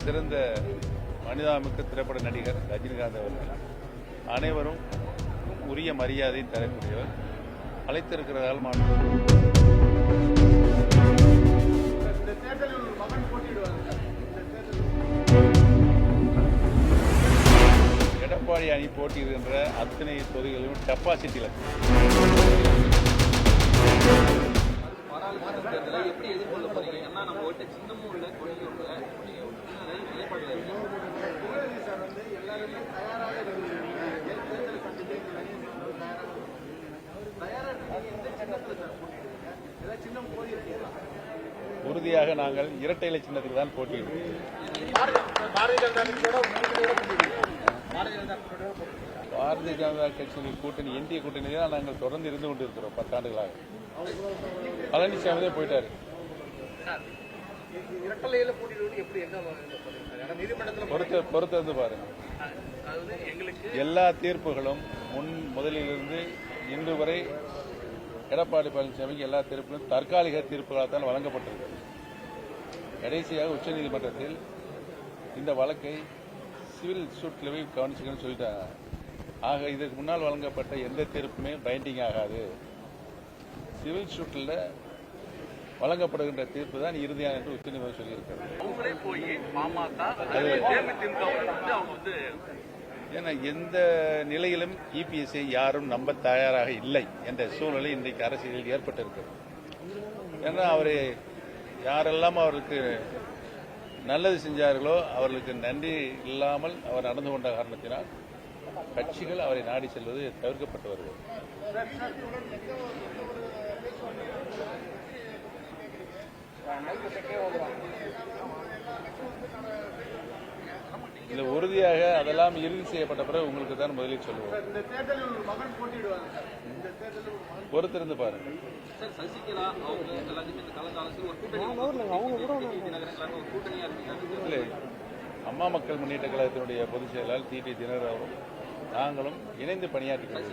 சிறந்த மனிதாமிக்க திரைப்பட நடிகர் ரஜினிகாந்த் அவர்கள் அனைவரும் உரிய மரியாதை தரக்கூடியவர். அழைத்திருக்கிறதால் எடப்பாடி அணி போட்டியிடுகின்ற அத்தனை தொகுதிகளிலும் டெபாசிட் இலக்கு. எப்படி எதிர்கொள்ள போறீங்க? ஏன்னா நம்ம கிட்ட சின்னமும் இல்லை, கொள்கையும் இல்லை, நிலைப்பாடுல இருக்கு. உறுதியாக நாங்கள் இரட்டை இலை சின்னத்துக்கு தான் போட்டியிடுவோம். பாரதிய ஜனதா கட்சியின் கூட்டணி இந்திய கூட்டணி தான் நாங்கள் தொடர்ந்து இருந்து கொண்டிருக்கிறோம் 10 ஆண்டுகளாக. பழனிசாமி தான் போயிட்டாரு. பொறுத்திருந்து பாருங்க. எல்லா தீர்ப்புகளும் முதலிலிருந்து இன்று வரை எடப்பாடி பழனிசாமிக்கு எல்லா தீர்ப்புகளும் தற்காலிக தீர்ப்புகளால் தான் வழங்கப்பட்டிருக்கிறது. கடைசியாக உச்சநீதிமன்றத்தில் இந்த வழக்கை சிவில் சூட்டில் போய் கவனிச்சுக்கணும்னு சொல்லிட்டாங்க. ஆக இதற்கு முன்னால் வழங்கப்பட்ட எந்த தீர்ப்புமே பைண்டிங் ஆகாது. சிவில் சூட்டில் வழங்கப்படுகின்ற தீர்ப்பு தான் இறுதியான என்று உச்சநீதிமன்றம் சொல்லியிருக்கிறது. ஏன்னா எந்த நிலையிலும் இபிஎஸ்ஐ யாரும் நம்ப தயாராக இல்லை என்ற சூழ்நிலை இன்றைக்கு அரசியலில் ஏற்பட்டிருக்கிறது. ஏன்னா அவர் யாரெல்லாம் அவருக்கு நல்லது செஞ்சார்களோ அவர்களுக்கு நன்றி இல்லாமல் அவர் நடந்து கொண்ட காரணத்தினால் கட்சிகள் அவரை நாடி செல்வது தவிர்க்கப்பட்டு வருகிறது. இல்ல, உறுதியாக அதெல்லாம் இறுதி செய்யப்பட்ட பிறகு உங்களுக்கு தான் முதலில் சொல்லுவோம். பொறுத்திருந்து பாருங்க. இல்லை, அம்மா மக்கள் முன்னேற்ற கழகத்தினுடைய பொதுச் செயலாளர் டிடி தினகரன் அவரும் நாங்களும் இணைந்து பணியாற்றுகிறோம்.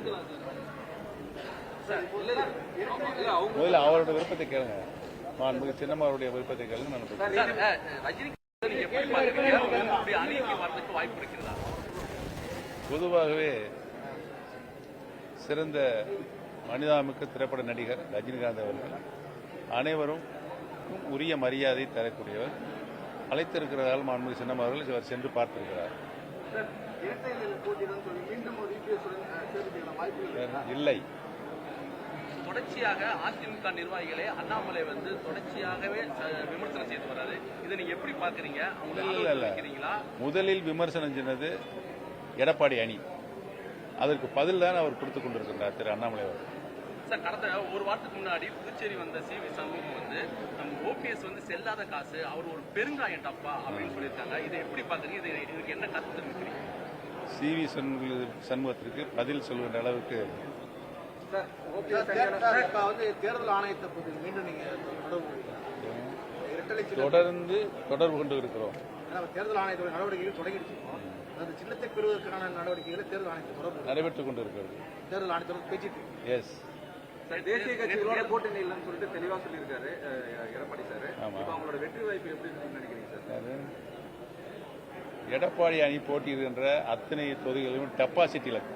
முதல்ல அவருடைய விருப்பத்தை கேளுங்க. மாண்புமிகு சின்னம்மாவுடைய விருப்பத்தை கேளுங்க. பொதுவாகவே சிறந்த மனிதாமிக்க திரைப்பட நடிகர் ரஜினிகாந்த் அவர்கள் அனைவரும் உரிய மரியாதை தரக்கூடியவர். அழைத்திருக்கிறதால் மாண்புமிகு சின்னம்மா அவர்கள் அவர் சென்று பார்த்திருக்கிறார். இல்லை, தொடர்ச்சியாக அதிமுக நிர்வாகிகளே அண்ணாமலை தொடர்ச்சியாகவே விமர்சனம் செய்து வர்றாரு. இதை நீங்க எப்படி பாக்குறீங்க? முதலில் விமர்சனம் சொன்னது எடப்பாடி அணி. அதற்கு பதில் தான் அவர் கொடுத்துக் கொண்டிருக்கிறார் திரு அண்ணாமலை அவர்கள். சார், கடந்த ஒரு வாரத்துக்கு முன்னாடி புதுச்சேரி வந்த சிவி சண்முகம் நம்ம ஓபிஎஸ் செல்லாத காசு அவர் ஒரு பெருங்காயம் டப்பா அப்படின்னு சொல்லியிருக்காங்க. இதை எப்படி பாக்குறீங்க? இதுக்கு என்ன கருத்து தெரிவிக்கிறீங்க? சிவி சண்முகத்திற்கு பதில் சொல்கின்ற அளவுக்கு தேர்தல் ஆணையத்தை மீண்டும் நீங்க தொடர்ந்து தொடர்பு கொண்டு இருக்கிறோம். தேர்தல் ஆணையத்தோட நடவடிக்கைகள் தொடங்கிடுச்சிருக்கோம். சின்னத்தை பெறுவதற்கான நடவடிக்கைகளை தேர்தல் ஆணையத்தை நடைபெற்றுக் கொண்டிருக்கிறது. தேர்தல் ஆணையத்தோட பேசிட்டு எஸ் தேசிய கட்சிகளோட கூட்டணி இல்லைன்னு சொல்லிட்டு தெளிவா சொல்லியிருக்காரு எடப்பாடி சார். அவங்களோட வெற்றி வாய்ப்பு எப்படி நினைக்கிறீங்க சார்? எடப்பாடி அணி போட்டியிடுகின்ற அத்தனை தொகுதிகளிலும் டெபாசிட் இலக்கு.